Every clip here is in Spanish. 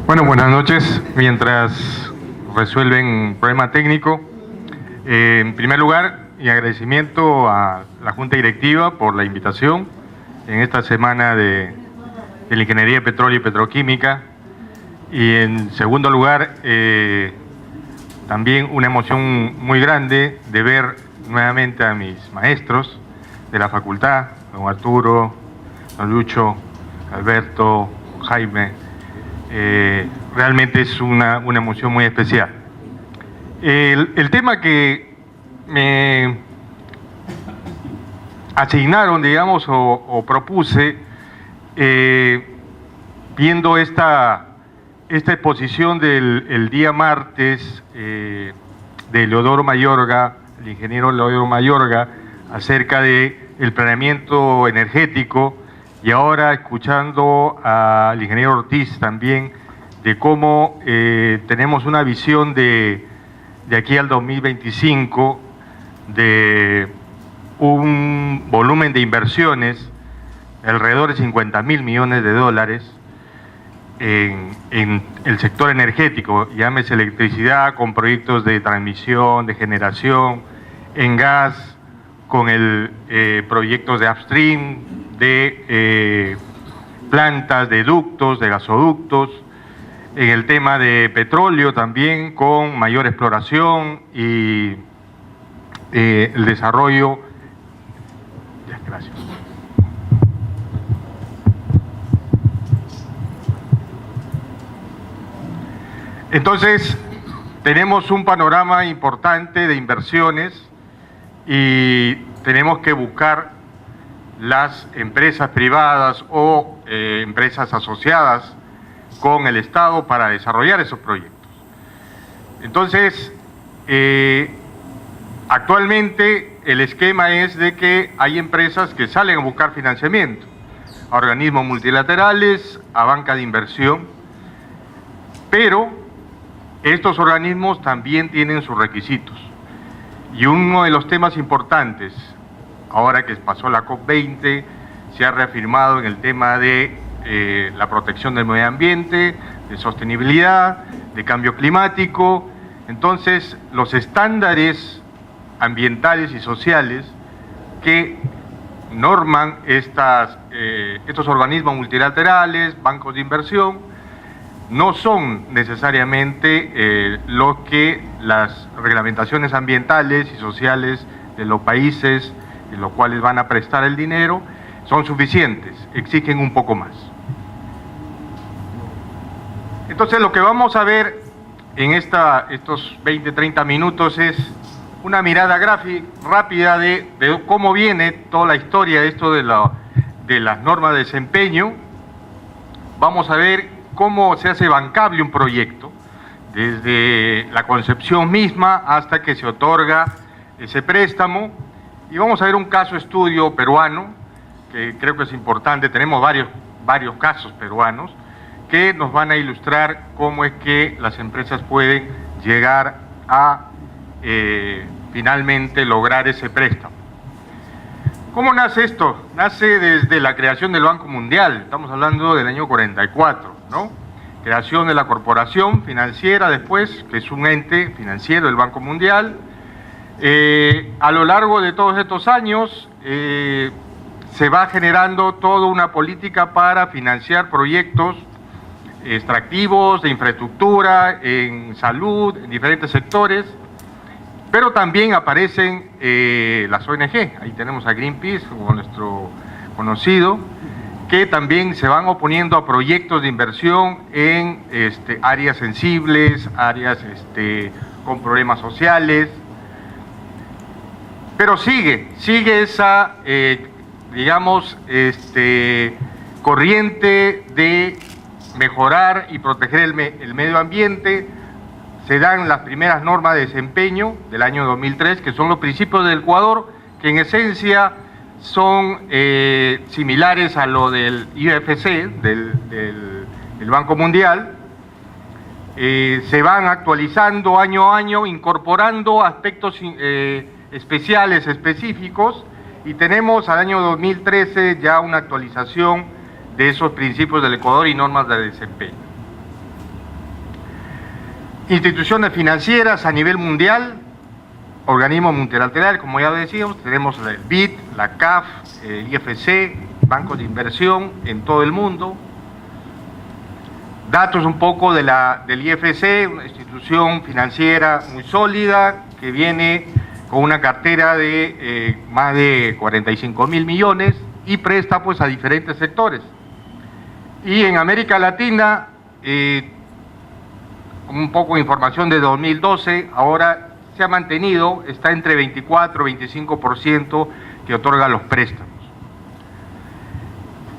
Bueno, buenas noches. Mientras resuelven un problema técnico, en primer lugar, mi agradecimiento a la Junta Directiva por la invitación en esta semana de la Ingeniería de Petróleo y Petroquímica. Y en segundo lugar, también una emoción muy grande de ver nuevamente a mis maestros de la facultad, don Arturo, don Lucho, Alberto, Jaime. Realmente es una emoción muy especial. El tema que me asignaron, digamos, o propuse, viendo esta exposición del día martes de Leodoro Mayorga, el ingeniero Leodoro Mayorga, acerca del planeamiento energético, y ahora escuchando al ingeniero Ortiz también, de cómo tenemos una visión de aquí al 2025 de un volumen de inversiones de alrededor de $50.000 millones en el sector energético, llámese electricidad, con proyectos de transmisión, de generación, en gas, con proyectos de upstream, de plantas, de ductos, de gasoductos, en el tema de petróleo también, con mayor exploración y el desarrollo. Gracias. Entonces, tenemos un panorama importante de inversiones y tenemos que buscar las empresas privadas o empresas asociadas con el Estado para desarrollar esos proyectos. Entonces, actualmente el esquema es de que hay empresas que salen a buscar financiamiento, a organismos multilaterales, a banca de inversión, pero estos organismos también tienen sus requisitos. Y uno de los temas importantes, ahora que pasó la COP20, se ha reafirmado en el tema de la protección del medio ambiente, de sostenibilidad, de cambio climático. Entonces, los estándares ambientales y sociales que norman estos organismos multilaterales, bancos de inversión, no son necesariamente los que las reglamentaciones ambientales y sociales de los países en los cuales van a prestar el dinero son suficientes, exigen un poco más. Entonces, lo que vamos a ver en estos 20-30 minutos es una mirada rápida de cómo viene toda la historia de esto de las normas de desempeño. Vamos a ver cómo se hace bancable un proyecto, desde la concepción misma hasta que se otorga ese préstamo. Y vamos a ver un caso estudio peruano, que creo que es importante. Tenemos varios casos peruanos que nos van a ilustrar cómo es que las empresas pueden llegar a finalmente lograr ese préstamo. ¿Cómo nace esto? Nace desde la creación del Banco Mundial, estamos hablando del año 44, ¿no? Creación de la Corporación Financiera después, que es un ente financiero del Banco Mundial. A lo largo de todos estos años se va generando toda una política para financiar proyectos extractivos, de infraestructura, en salud, en diferentes sectores, pero también aparecen las ONG. Ahí tenemos a Greenpeace, como nuestro conocido, que también se van oponiendo a proyectos de inversión en áreas sensibles, áreas con problemas sociales. Pero sigue esa, digamos, corriente de mejorar y proteger el medio ambiente. Se dan las primeras normas de desempeño del año 2003, que son los principios del Ecuador, que en esencia son similares a lo del IFC, del Banco Mundial. Se van actualizando año a año, incorporando aspectos especiales, específicos, y tenemos al año 2013 ya una actualización de esos principios del Ecuador y normas de desempeño. Instituciones financieras a nivel mundial, organismos multilaterales, como ya decíamos, tenemos el BID, la CAF, el IFC, bancos de inversión en todo el mundo. Datos un poco del IFC, una institución financiera muy sólida que viene con una cartera de más de 45.000 millones y presta pues a diferentes sectores. Y en América Latina, un poco de información de 2012, ahora se ha mantenido, está entre 24 y 25% que otorga los préstamos.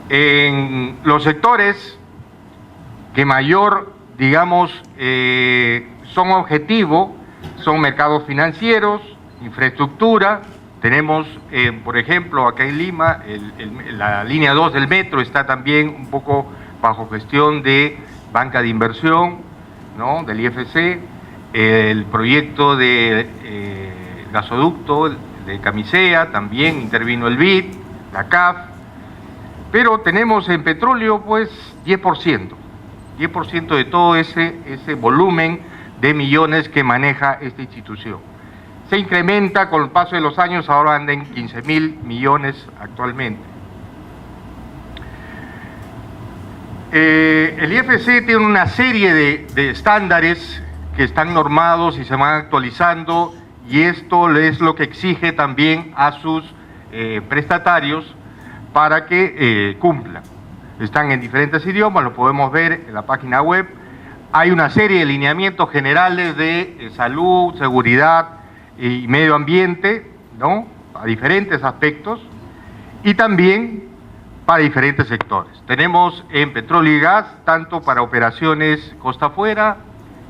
En los sectores que mayor, digamos, son objetivo, son mercados financieros, infraestructura. Tenemos, por ejemplo, acá en Lima, la línea 2 del metro está también un poco bajo gestión de banca de inversión, ¿no?, del IFC, el proyecto de gasoducto de Camisea, también intervino el BID, la CAF, pero tenemos en petróleo pues 10% de todo ese volumen de millones que maneja esta institución. Se incrementa con el paso de los años, ahora anda en 15.000 millones actualmente. El IFC tiene una serie de estándares que están normados y se van actualizando, y esto es lo que exige también a sus prestatarios para que cumplan. Están en diferentes idiomas, lo podemos ver en la página web. Hay una serie de lineamientos generales de salud, seguridad y medio ambiente, ¿no?, a diferentes aspectos, y también para diferentes sectores. Tenemos en petróleo y gas, tanto para operaciones costa afuera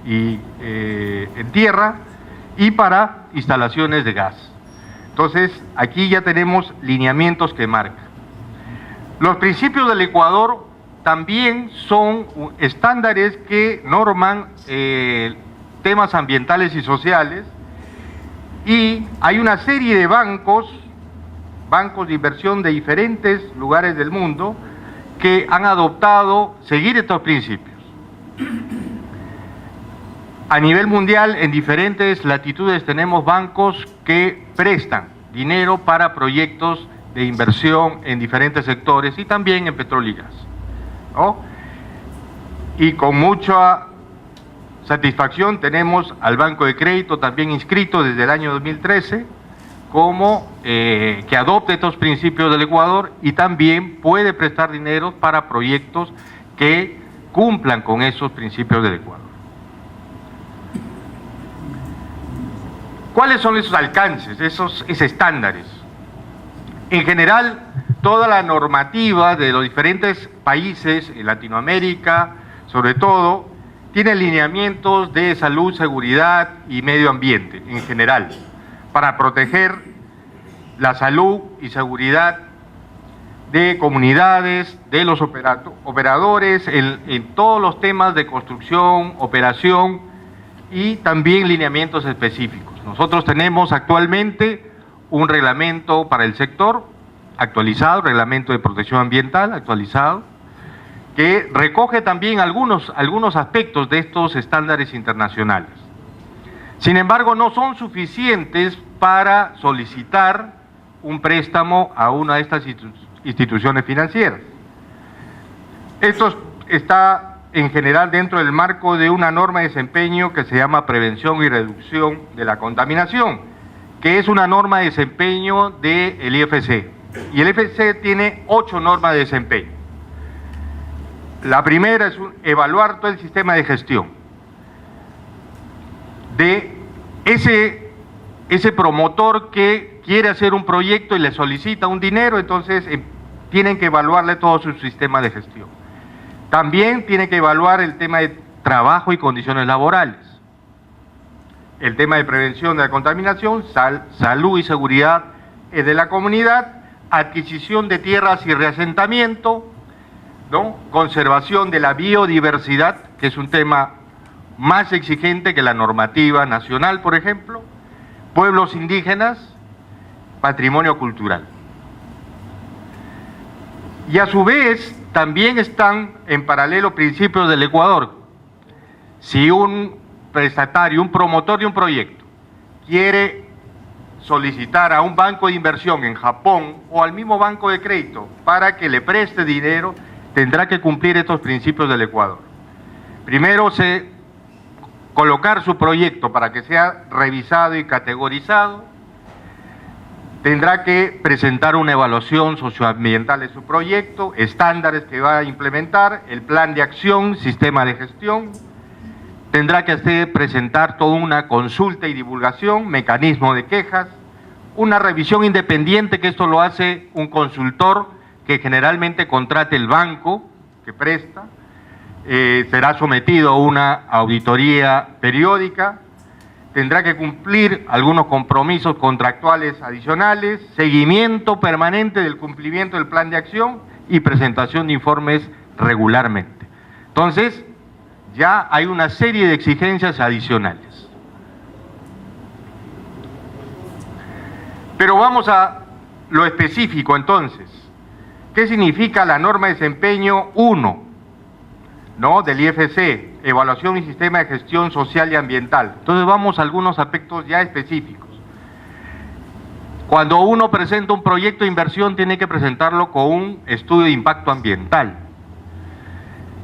y en tierra, y para instalaciones de gas. Entonces, aquí ya tenemos lineamientos que marcan. Los principios del Ecuador también son estándares que norman temas ambientales y sociales, y hay una serie de bancos de inversión de diferentes lugares del mundo que han adoptado seguir estos principios. A nivel mundial, en diferentes latitudes, tenemos bancos que prestan dinero para proyectos de inversión en diferentes sectores y también en petróleo y gas, ¿no? Y con mucha satisfacción tenemos al Banco de Crédito también inscrito desde el año 2013 como que adopte estos principios del Ecuador y también puede prestar dinero para proyectos que cumplan con esos principios del Ecuador. ¿Cuáles son esos alcances, esos estándares? En general, toda la normativa de los diferentes países en Latinoamérica, sobre todo, tiene lineamientos de salud, seguridad y medio ambiente en general, para proteger la salud y seguridad de comunidades, de los operadores, en todos los temas de construcción, operación y también lineamientos específicos. Nosotros tenemos actualmente un reglamento para el sector actualizado, reglamento de protección ambiental actualizado, que recoge también algunos aspectos de estos estándares internacionales. Sin embargo, no son suficientes para solicitar un préstamo a una de estas instituciones financieras. Esto está en general dentro del marco de una norma de desempeño que se llama Prevención y Reducción de la Contaminación, que es una norma de desempeño del IFC. Y el IFC tiene 8 normas de desempeño. La primera es evaluar todo el sistema de gestión de ese promotor que quiere hacer un proyecto y le solicita un dinero, entonces tienen que evaluarle todo su sistema de gestión. También tienen que evaluar el tema de trabajo y condiciones laborales, el tema de prevención de la contaminación, salud y seguridad de la comunidad, adquisición de tierras y reasentamiento, ¿no?, conservación de la biodiversidad, que es un tema más exigente que la normativa nacional, por ejemplo, pueblos indígenas, patrimonio cultural. Y a su vez también están en paralelo principios del Ecuador. Si un prestatario, un promotor de un proyecto, quiere solicitar a un banco de inversión en Japón o al mismo banco de crédito para que le preste dinero, tendrá que cumplir estos principios del Ecuador. Primero, colocar su proyecto para que sea revisado y categorizado. Tendrá que presentar una evaluación socioambiental de su proyecto, estándares que va a implementar, el plan de acción, sistema de gestión. Tendrá que presentar toda una consulta y divulgación, mecanismo de quejas, una revisión independiente, que esto lo hace un consultor que generalmente contrate el banco que presta, será sometido a una auditoría periódica, tendrá que cumplir algunos compromisos contractuales adicionales, seguimiento permanente del cumplimiento del plan de acción y presentación de informes regularmente. Entonces, ya hay una serie de exigencias adicionales. Pero vamos a lo específico entonces. ¿Qué significa la norma de desempeño 1, ¿no?, del IFC, evaluación y sistema de gestión social y ambiental? Entonces vamos a algunos aspectos ya específicos. Cuando uno presenta un proyecto de inversión, tiene que presentarlo con un estudio de impacto ambiental.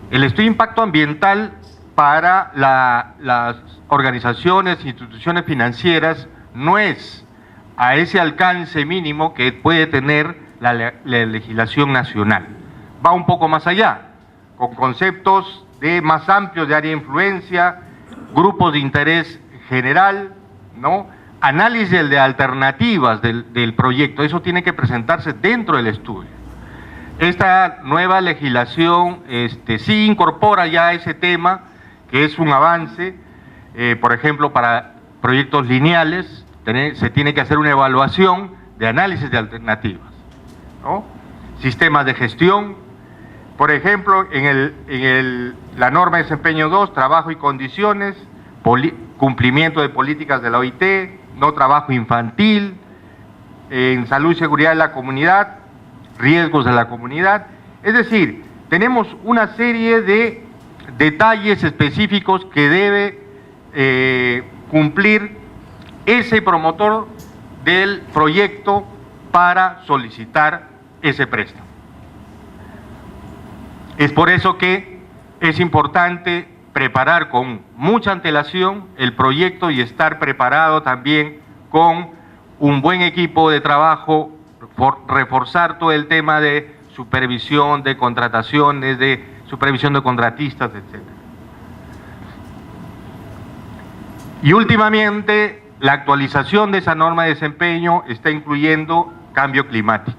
El estudio de impacto ambiental para las organizaciones, instituciones financieras, no es a ese alcance mínimo que puede tener la legislación nacional. Va un poco más allá, con conceptos más amplios de área de influencia, grupos de interés general, ¿no?, análisis de alternativas del proyecto. Eso tiene que presentarse dentro del estudio. Esta nueva legislación sí incorpora ya ese tema, que es un avance. Por ejemplo, para proyectos lineales se tiene que hacer una evaluación de análisis de alternativas, ¿no? Sistemas de gestión. Por ejemplo, la norma de desempeño 2, trabajo y condiciones, cumplimiento de políticas de la OIT, no trabajo infantil, en salud y seguridad de la comunidad, riesgos de la comunidad. Es decir, tenemos una serie de detalles específicos que debe cumplir ese promotor del proyecto para solicitar ese préstamo. Es por eso que es importante preparar con mucha antelación el proyecto y estar preparado también con un buen equipo de trabajo, reforzar todo el tema de supervisión, de contrataciones, de supervisión de contratistas, etc. Y últimamente, la actualización de esa norma de desempeño está incluyendo cambio climático,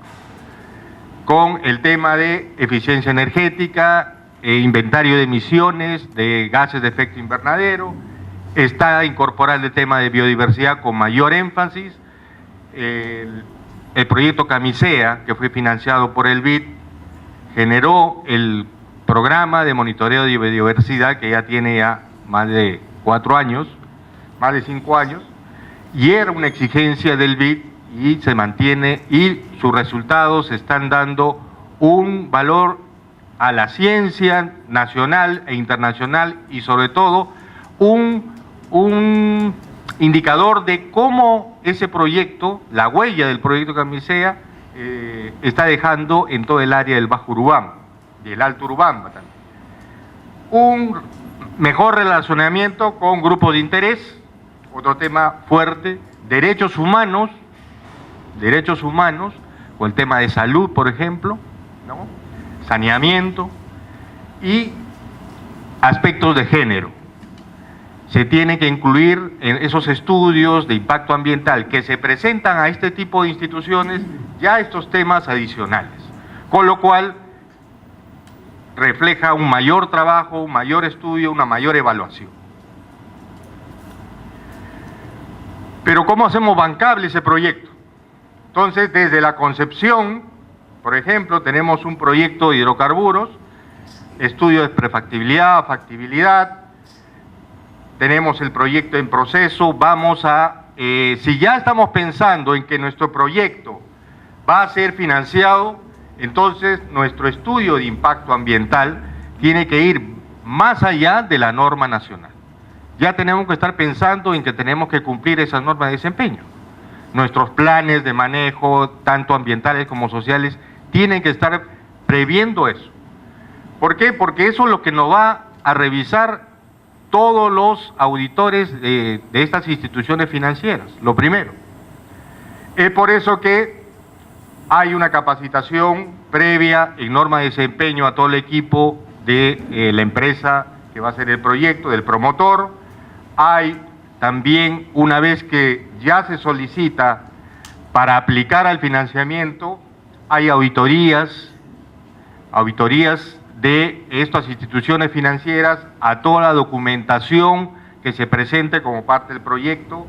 con el tema de eficiencia energética, inventario de emisiones de gases de efecto invernadero. Está incorporado el tema de biodiversidad con mayor énfasis. El proyecto Camisea, que fue financiado por el BID, generó el programa de monitoreo de biodiversidad, que ya tiene más de 4 años, más de 5 años, y era una exigencia del BID y se mantiene, y sus resultados están dando un valor a la ciencia nacional e internacional, y sobre todo un indicador de cómo ese proyecto, la huella del proyecto Camisea, está dejando en todo el área del Bajo Urubamba, del Alto Urubamba también. Un mejor relacionamiento con grupos de interés, otro tema fuerte, derechos humanos, con el tema de salud, por ejemplo, ¿no?, saneamiento, y aspectos de género. Se tiene que incluir en esos estudios de impacto ambiental que se presentan a este tipo de instituciones ya estos temas adicionales, con lo cual refleja un mayor trabajo, un mayor estudio, una mayor evaluación. Pero ¿cómo hacemos bancable ese proyecto? Entonces, desde la concepción, por ejemplo, tenemos un proyecto de hidrocarburos, estudio de prefactibilidad, factibilidad, tenemos el proyecto en proceso. Vamos a, si ya estamos pensando en que nuestro proyecto va a ser financiado, entonces nuestro estudio de impacto ambiental tiene que ir más allá de la norma nacional. ya tenemos que estar pensando en que tenemos que cumplir esas normas de desempeño. Nuestros planes de manejo, tanto ambientales como sociales, tienen que estar previendo eso. ¿Por qué? Porque eso es lo que nos va a revisar todos los auditores de estas instituciones financieras, lo primero. Es por eso que hay una capacitación previa en norma de desempeño a todo el equipo de la empresa que va a hacer el proyecto, del promotor. Hay también, una vez que ya se solicita para aplicar al financiamiento, hay auditorías de estas instituciones financieras a toda la documentación que se presente como parte del proyecto.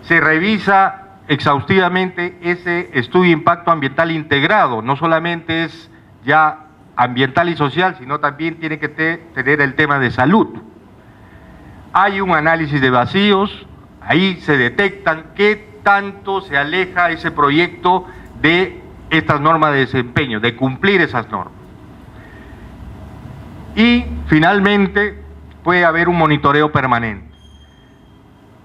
Se revisa exhaustivamente ese estudio de impacto ambiental integrado, no solamente es ya ambiental y social, sino también tiene que tener el tema de salud. Hay un análisis de vacíos, ahí se detectan qué tanto se aleja ese proyecto de estas normas de desempeño, de cumplir esas normas. Y finalmente puede haber un monitoreo permanente.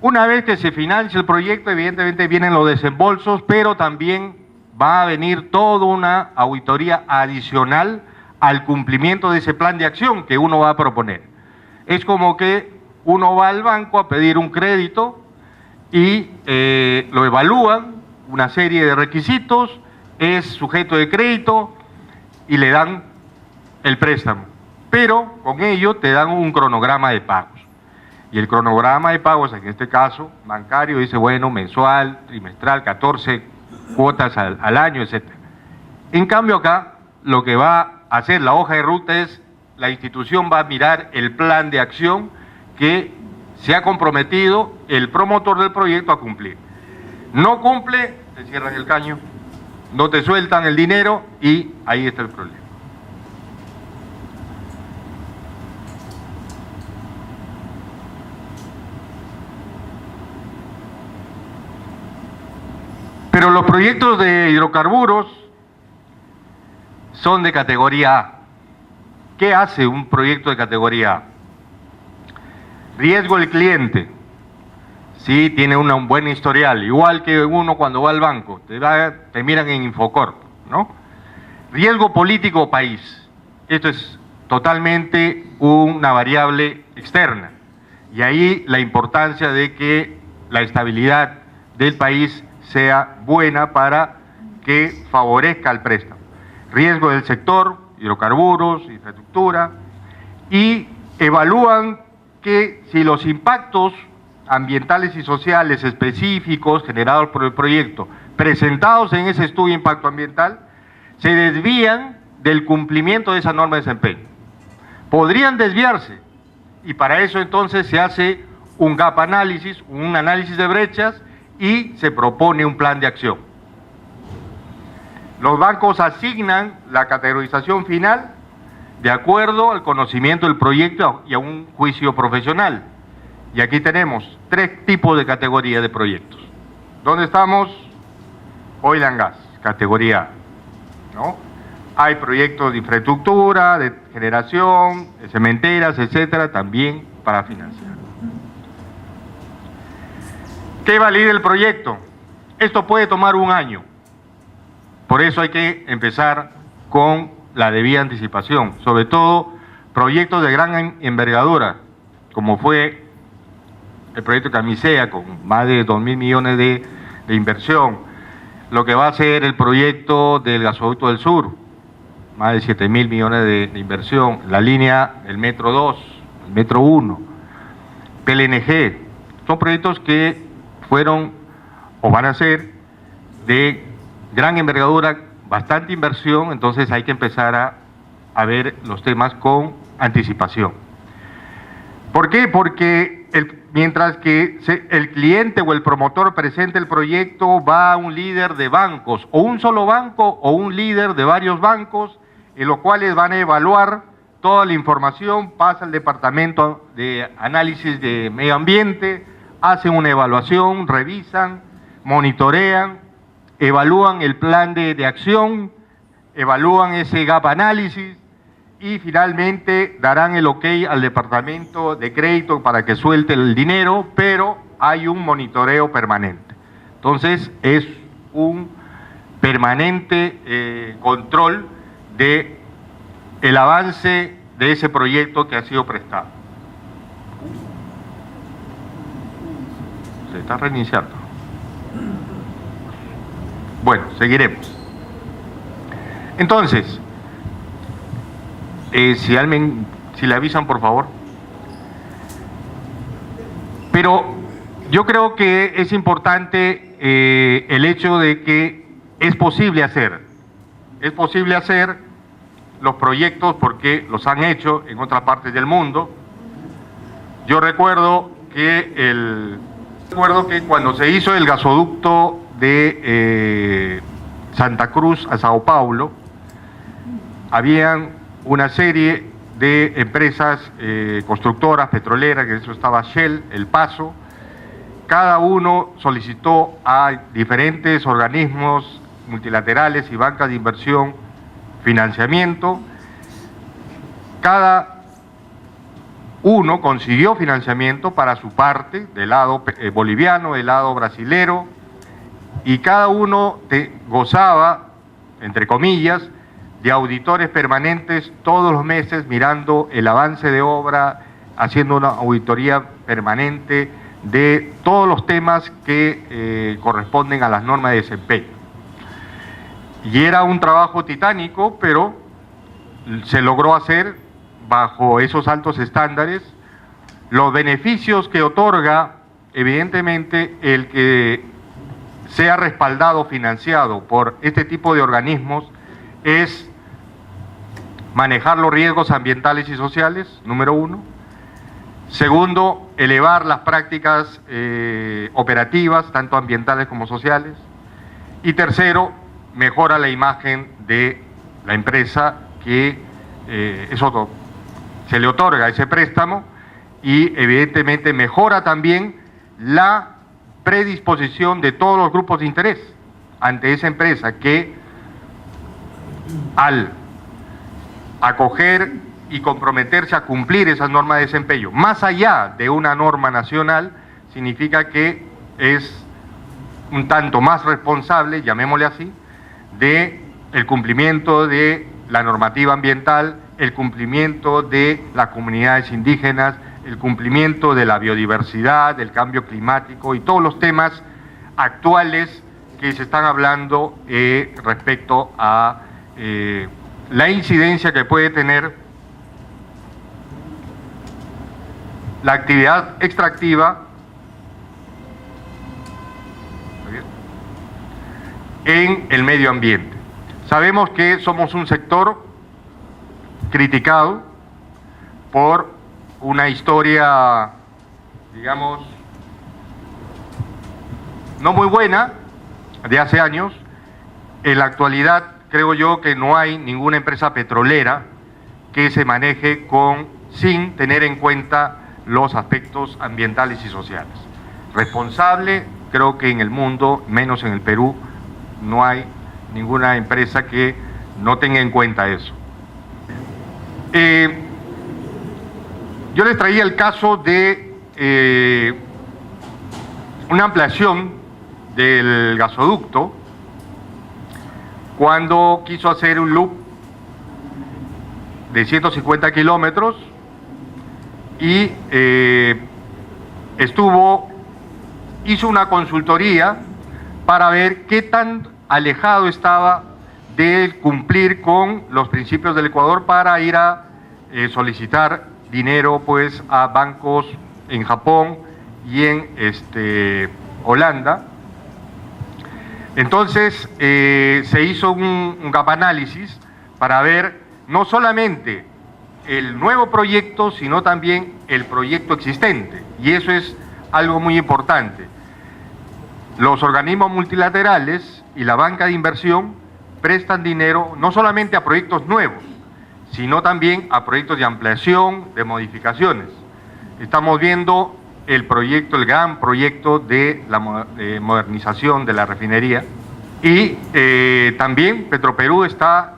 Una vez que se financia el proyecto, evidentemente vienen los desembolsos, pero también va a venir toda una auditoría adicional al cumplimiento de ese plan de acción que uno va a proponer. Es como que uno va al banco a pedir un crédito y lo evalúan, una serie de requisitos, es sujeto de crédito y le dan el préstamo. Pero con ello te dan un cronograma de pagos. Y el cronograma de pagos, en este caso bancario, dice, bueno, mensual, trimestral, 14 cuotas al año, etc. En cambio acá, lo que va a hacer la hoja de ruta es, la institución va a mirar el plan de acción que se ha comprometido el promotor del proyecto a cumplir. No cumple, te cierran el caño, no te sueltan el dinero y ahí está el problema. Pero los proyectos de hidrocarburos son de categoría A. ¿Qué hace un proyecto de categoría A? Riesgo del cliente. Sí, tiene un buen historial, igual que uno cuando va al banco, te miran en Infocorp, ¿no? Riesgo político país. Esto es totalmente una variable externa. Y ahí la importancia de que la estabilidad del país sea buena para que favorezca el préstamo. Riesgo del sector, hidrocarburos, infraestructura, y evalúan que si los impactos ambientales y sociales específicos generados por el proyecto, presentados en ese estudio de impacto ambiental, se desvían del cumplimiento de esa norma de desempeño. Podrían desviarse, y para eso entonces se hace un gap análisis, un análisis de brechas, y se propone un plan de acción. Los bancos asignan la categorización final de acuerdo al conocimiento del proyecto y a un juicio profesional. Y aquí tenemos 3 tipos de categoría de proyectos. ¿Dónde estamos? Oil and Gas, categoría A, ¿no? Hay proyectos de infraestructura, de generación, de cementeras, etcétera, también para financiar. ¿Qué valida el proyecto? Esto puede tomar un año. Por eso hay que empezar con la debida anticipación, sobre todo proyectos de gran envergadura, como fue el proyecto Camisea, con más de 2.000 millones de inversión, lo que va a ser el proyecto del gasoducto del sur, más de 7.000 millones de inversión, la línea del Metro 2, el Metro 1, PLNG, son proyectos que fueron o van a ser de gran envergadura, bastante inversión, entonces hay que empezar a ver los temas con anticipación. ¿Por qué? Porque mientras que el cliente o el promotor presente el proyecto, va un líder de bancos, o un solo banco o un líder de varios bancos, en los cuales van a evaluar toda la información, pasa al departamento de análisis de medio ambiente, hacen una evaluación, revisan, monitorean, evalúan el plan de acción, evalúan ese gap análisis y finalmente darán el ok al departamento de crédito para que suelte el dinero, pero hay un monitoreo permanente. Entonces es un permanente control de el avance de ese proyecto que ha sido prestado. Se está reiniciando. Bueno, seguiremos. Entonces, si le avisan, por favor. Pero yo creo que es importante el hecho de que es posible hacer los proyectos porque los han hecho en otras partes del mundo. Yo recuerdo que cuando se hizo el gasoducto de Santa Cruz a Sao Paulo, habían una serie de empresas constructoras, petroleras, que eso estaba Shell, El Paso. Cada uno solicitó a diferentes organismos multilaterales y bancas de inversión financiamiento. Cada uno consiguió financiamiento para su parte, del lado boliviano, del lado brasilero, y cada uno gozaba, entre comillas, de auditores permanentes todos los meses mirando el avance de obra, haciendo una auditoría permanente de todos los temas que corresponden a las normas de desempeño. Y era un trabajo titánico, pero se logró hacer bajo esos altos estándares. Los beneficios que otorga, evidentemente, el que sea respaldado, financiado por este tipo de organismos, es manejar los riesgos ambientales y sociales, número uno. Segundo, elevar las prácticas operativas, tanto ambientales como sociales. Y tercero, mejora la imagen de la empresa que se le otorga ese préstamo, y evidentemente mejora también la predisposición de todos los grupos de interés ante esa empresa, que al acoger y comprometerse a cumplir esas normas de desempeño, más allá de una norma nacional, significa que es un tanto más responsable, llamémosle así, de el cumplimiento de la normativa ambiental, el cumplimiento de las comunidades indígenas, el cumplimiento de la biodiversidad, del cambio climático y todos los temas actuales que se están hablando respecto a la incidencia que puede tener la actividad extractiva en el medio ambiente. Sabemos que somos un sector criticado por una historia, digamos, no muy buena de hace años. En la actualidad creo yo que no hay ninguna empresa petrolera que se maneje sin tener en cuenta los aspectos ambientales y sociales. Responsable, creo que en el mundo, menos en el Perú, no hay ninguna empresa que no tenga en cuenta eso. Yo les traía el caso de una ampliación del gasoducto cuando quiso hacer un loop de 150 kilómetros y hizo una consultoría para ver qué tan alejado estaba de cumplir con los principios del Ecuador para ir a solicitar dinero pues a bancos en Japón y en Holanda. Entonces se hizo un gap análisis para ver no solamente el nuevo proyecto, sino también el proyecto existente, y eso es algo muy importante. Los organismos multilaterales y la banca de inversión prestan dinero no solamente a proyectos nuevos, sino también a proyectos de ampliación, de modificaciones. Estamos viendo el gran proyecto de la modernización de la refinería, y también Petroperú está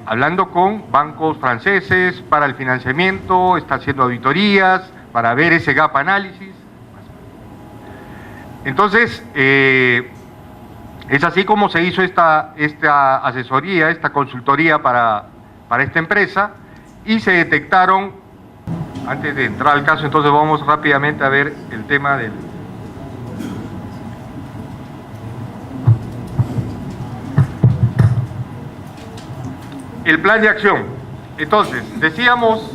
hablando con bancos franceses para el financiamiento, está haciendo auditorías para ver ese gap análisis. Entonces, es así como se hizo esta asesoría, esta consultoría para esta empresa, y se detectaron, antes de entrar al caso, entonces vamos rápidamente a ver el tema del... El plan de acción. Entonces, decíamos,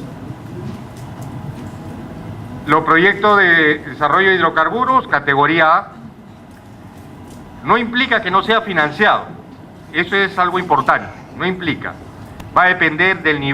los proyectos de desarrollo de hidrocarburos, categoría A, no implica que no sea financiado. Eso es algo importante, no implica. Va a depender del nivel